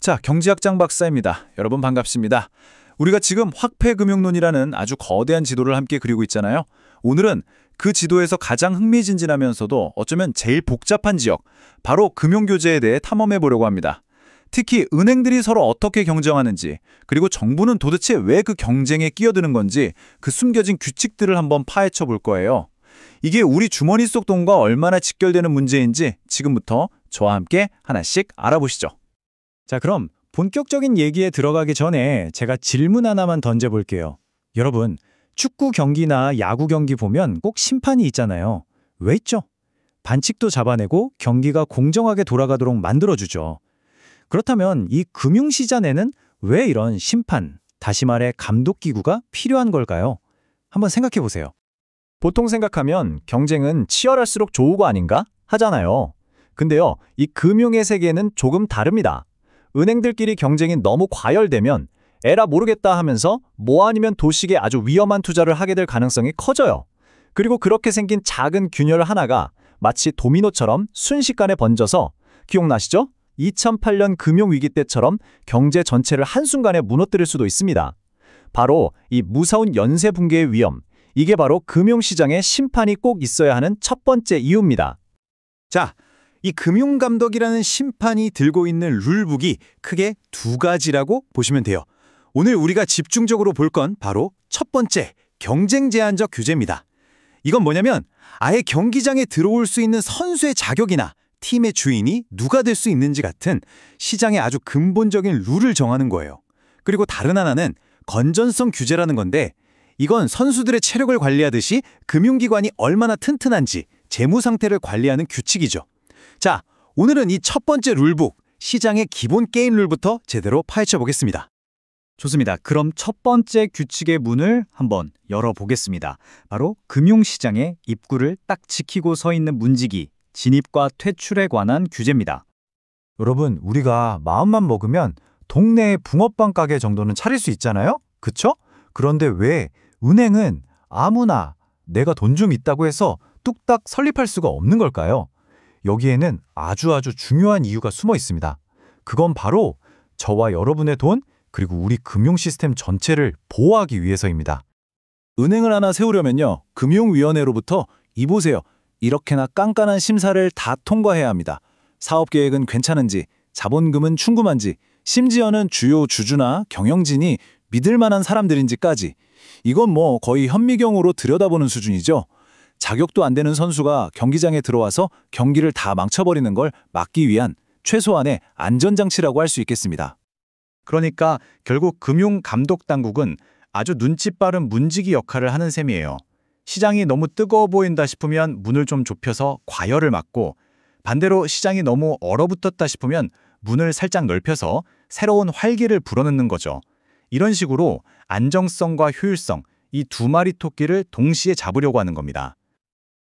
자, 경제학장 박사입니다. 여러분 반갑습니다. 우리가 지금 화폐금융론이라는 아주 거대한 지도를 함께 그리고 있잖아요. 오늘은 그 지도에서 가장 흥미진진하면서도 어쩌면 제일 복잡한 지역, 바로 금융교제에 대해 탐험해 보려고 합니다. 특히 은행들이 서로 어떻게 경쟁하는지, 그리고 정부는 도대체 왜 그 경쟁에 끼어드는 건지 그 숨겨진 규칙들을 한번 파헤쳐 볼 거예요. 이게 우리 주머니 속 돈과 얼마나 직결되는 문제인지 지금부터 저와 함께 하나씩 알아보시죠. 자, 그럼 본격적인 얘기에 들어가기 전에 제가 질문 하나만 던져볼게요. 여러분, 축구 경기나 야구 경기 보면 꼭 심판이 있잖아요. 왜 있죠? 반칙도 잡아내고 경기가 공정하게 돌아가도록 만들어주죠. 그렇다면 이 금융시장에는 왜 이런 심판, 다시 말해 감독기구가 필요한 걸까요? 한번 생각해 보세요. 보통 생각하면 경쟁은 치열할수록 좋은 거 아닌가 하잖아요. 근데요, 이 금융의 세계는 조금 다릅니다. 은행들끼리 경쟁이 너무 과열되면 에라 모르겠다 하면서 뭐 아니면 도식에 아주 위험한 투자를 하게 될 가능성이 커져요. 그리고 그렇게 생긴 작은 균열 하나가 마치 도미노처럼 순식간에 번져서, 기억나시죠? 2008년 금융위기 때처럼 경제 전체를 한순간에 무너뜨릴 수도 있습니다. 바로 이 무서운 연쇄 붕괴의 위험, 이게 바로 금융시장에 심판이 꼭 있어야 하는 첫 번째 이유입니다. 자, 이 금융감독이라는 심판이 들고 있는 룰북이 크게 두 가지라고 보시면 돼요. 오늘 우리가 집중적으로 볼 건 바로 첫 번째, 경쟁 제한적 규제입니다. 이건 뭐냐면 아예 경기장에 들어올 수 있는 선수의 자격이나 팀의 주인이 누가 될 수 있는지 같은 시장의 아주 근본적인 룰을 정하는 거예요. 그리고 다른 하나는 건전성 규제라는 건데, 이건 선수들의 체력을 관리하듯이 금융기관이 얼마나 튼튼한지 재무 상태를 관리하는 규칙이죠. 자, 오늘은 이 첫 번째 룰북, 시장의 기본 게임 룰부터 제대로 파헤쳐 보겠습니다. 좋습니다. 그럼 첫 번째 규칙의 문을 한번 열어보겠습니다. 바로 금융시장의 입구를 딱 지키고 서 있는 문지기, 진입과 퇴출에 관한 규제입니다. 여러분, 우리가 마음만 먹으면 동네에 붕어빵 가게 정도는 차릴 수 있잖아요? 그쵸? 그런데 왜 은행은 아무나 내가 돈 좀 있다고 해서 뚝딱 설립할 수가 없는 걸까요? 여기에는 아주 중요한 이유가 숨어 있습니다. 그건 바로 저와 여러분의 돈, 그리고 우리 금융 시스템 전체를 보호하기 위해서입니다. 은행을 하나 세우려면요, 금융위원회로부터 이보세요, 이렇게나 깐깐한 심사를 다 통과해야 합니다. 사업계획은 괜찮은지, 자본금은 충분한지, 심지어는 주요 주주나 경영진이 믿을 만한 사람들인지까지. 이건 뭐 거의 현미경으로 들여다보는 수준이죠. 자격도 안 되는 선수가 경기장에 들어와서 경기를 다 망쳐버리는 걸 막기 위한 최소한의 안전장치라고 할 수 있겠습니다. 그러니까 결국 금융감독당국은 아주 눈치 빠른 문지기 역할을 하는 셈이에요. 시장이 너무 뜨거워 보인다 싶으면 문을 좀 좁혀서 과열을 막고, 반대로 시장이 너무 얼어붙었다 싶으면 문을 살짝 넓혀서 새로운 활기를 불어넣는 거죠. 이런 식으로 안정성과 효율성, 이 두 마리 토끼를 동시에 잡으려고 하는 겁니다.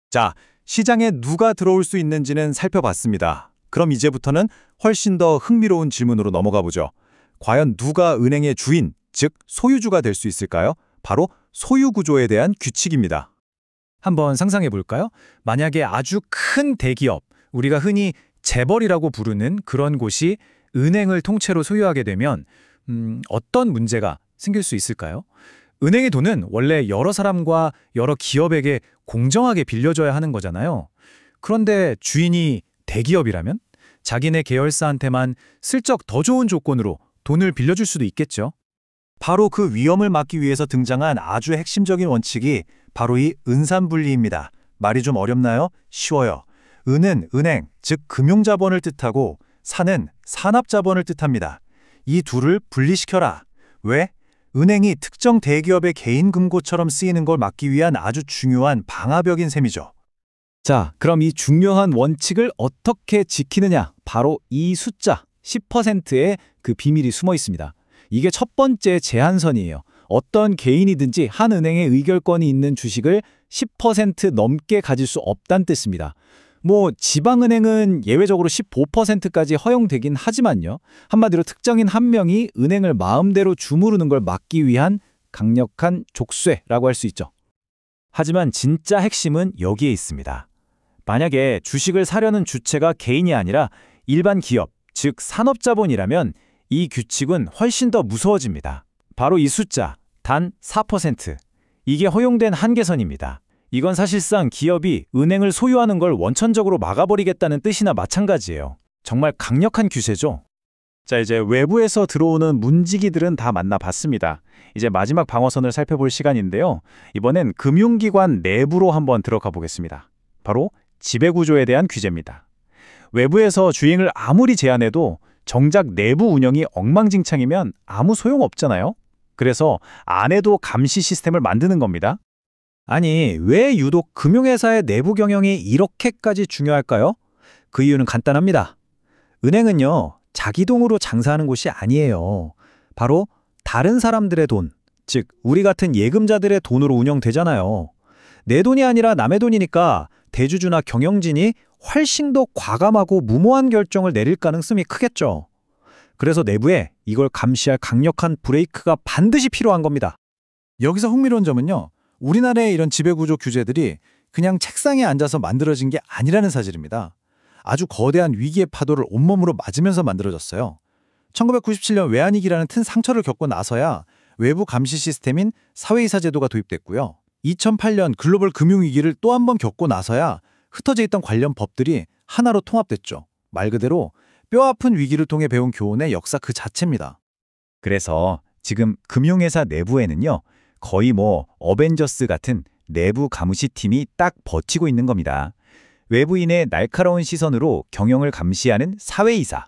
자, 시장에 누가 들어올 수 있는지는 살펴봤습니다. 그럼 이제부터는 훨씬 더 흥미로운 질문으로 넘어가 보죠. 과연 누가 은행의 주인, 즉 소유주가 될 수 있을까요? 바로 소유구조에 대한 규칙입니다. 한번 상상해 볼까요? 만약에 아주 큰 대기업, 우리가 흔히 재벌이라고 부르는 그런 곳이 은행을 통째로 소유하게 되면 어떤 문제가 생길 수 있을까요? 은행의 돈은 원래 여러 사람과 여러 기업에게 공정하게 빌려줘야 하는 거잖아요. 그런데 주인이 대기업이라면 자기네 계열사한테만 슬쩍 더 좋은 조건으로 돈을 빌려줄 수도 있겠죠. 바로 그 위험을 막기 위해서 등장한 아주 핵심적인 원칙이 바로 이 은산분리입니다. 말이 좀 어렵나요? 쉬워요. 은은 은행, 즉 금융자본을 뜻하고 산은 산업자본을 뜻합니다. 이 둘을 분리시켜라. 왜? 은행이 특정 대기업의 개인 금고처럼 쓰이는 걸 막기 위한 아주 중요한 방화벽인 셈이죠. 자, 그럼 이 중요한 원칙을 어떻게 지키느냐? 바로 이 숫자 10%의 그 비밀이 숨어 있습니다. 이게 첫 번째 제한선이에요. 어떤 개인이든지 한 은행에 의결권이 있는 주식을 10% 넘게 가질 수 없다는 뜻입니다. 뭐 지방은행은 예외적으로 15%까지 허용되긴 하지만요. 한마디로 특정인 한 명이 은행을 마음대로 주무르는 걸 막기 위한 강력한 족쇄라고 할 수 있죠. 하지만 진짜 핵심은 여기에 있습니다. 만약에 주식을 사려는 주체가 개인이 아니라 일반 기업, 즉 산업자본이라면 이 규칙은 훨씬 더 무서워집니다. 바로 이 숫자, 단 4%. 이게 허용된 한계선입니다. 이건 사실상 기업이 은행을 소유하는 걸 원천적으로 막아버리겠다는 뜻이나 마찬가지예요. 정말 강력한 규제죠. 자, 이제 외부에서 들어오는 문지기들은 다 만나봤습니다. 이제 마지막 방어선을 살펴볼 시간인데요. 이번엔 금융기관 내부로 한번 들어가 보겠습니다. 바로 지배구조에 대한 규제입니다. 외부에서 주행을 아무리 제한해도 정작 내부 운영이 엉망진창이면 아무 소용없잖아요. 그래서 안에도 감시 시스템을 만드는 겁니다. 아니, 왜 유독 금융회사의 내부 경영이 이렇게까지 중요할까요? 그 이유는 간단합니다. 은행은요, 자기 돈으로 장사하는 곳이 아니에요. 바로 다른 사람들의 돈, 즉 우리 같은 예금자들의 돈으로 운영되잖아요. 내 돈이 아니라 남의 돈이니까 대주주나 경영진이 훨씬 더 과감하고 무모한 결정을 내릴 가능성이 크겠죠. 그래서 내부에 이걸 감시할 강력한 브레이크가 반드시 필요한 겁니다. 여기서 흥미로운 점은요. 우리나라의 이런 지배구조 규제들이 그냥 책상에 앉아서 만들어진 게 아니라는 사실입니다. 아주 거대한 위기의 파도를 온몸으로 맞으면서 만들어졌어요. 1997년 외환위기라는 큰 상처를 겪고 나서야 외부 감시 시스템인 사회이사 제도가 도입됐고요. 2008년 글로벌 금융위기를 또 한 번 겪고 나서야 흩어져 있던 관련 법들이 하나로 통합됐죠. 말 그대로 뼈아픈 위기를 통해 배운 교훈의 역사 그 자체입니다. 그래서 지금 금융회사 내부에는요, 거의 어벤져스 같은 내부 감시팀이 딱 버티고 있는 겁니다. 외부인의 날카로운 시선으로 경영을 감시하는 사회이사,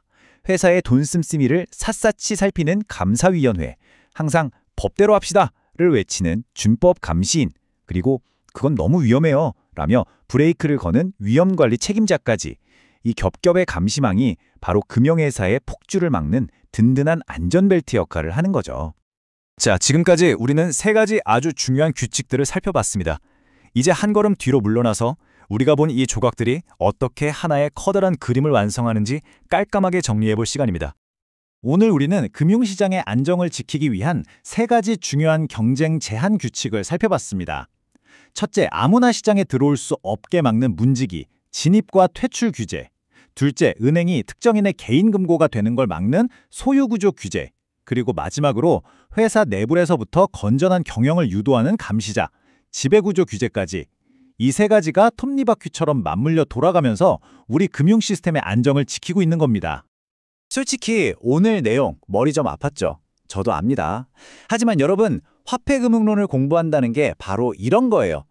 회사의 돈 씀씀이를 샅샅이 살피는 감사위원회, 항상 법대로 합시다를 외치는 준법 감시인, 그리고 그건 너무 위험해요 라며 브레이크를 거는 위험관리 책임자까지, 이 겹겹의 감시망이 바로 금융회사의 폭주를 막는 든든한 안전벨트 역할을 하는 거죠. 자, 지금까지 우리는 3가지 아주 중요한 규칙들을 살펴봤습니다. 이제 한 걸음 뒤로 물러나서 우리가 본 이 조각들이 어떻게 하나의 커다란 그림을 완성하는지 깔끔하게 정리해볼 시간입니다. 오늘 우리는 금융시장의 안정을 지키기 위한 3가지 중요한 경쟁 제한 규칙을 살펴봤습니다. 첫째, 아무나 시장에 들어올 수 없게 막는 문지기, 진입과 퇴출 규제. 둘째, 은행이 특정인의 개인 금고가 되는 걸 막는 소유구조 규제. 그리고 마지막으로 회사 내부에서부터 건전한 경영을 유도하는 감시자, 지배구조 규제까지. 이 3가지가 톱니바퀴처럼 맞물려 돌아가면서 우리 금융 시스템의 안정을 지키고 있는 겁니다. 솔직히 오늘 내용 머리 좀 아팠죠? 저도 압니다. 하지만 여러분, 화폐금융론을 공부한다는 게 바로 이런 거예요.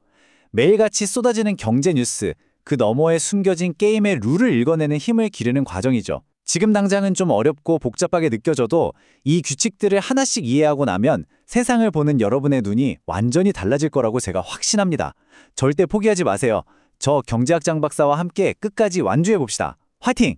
매일같이 쏟아지는 경제 뉴스, 그 너머에 숨겨진 게임의 룰을 읽어내는 힘을 기르는 과정이죠. 지금 당장은 좀 어렵고 복잡하게 느껴져도 이 규칙들을 하나씩 이해하고 나면 세상을 보는 여러분의 눈이 완전히 달라질 거라고 제가 확신합니다. 절대 포기하지 마세요. 저 경제학 장 박사와 함께 끝까지 완주해봅시다. 화이팅!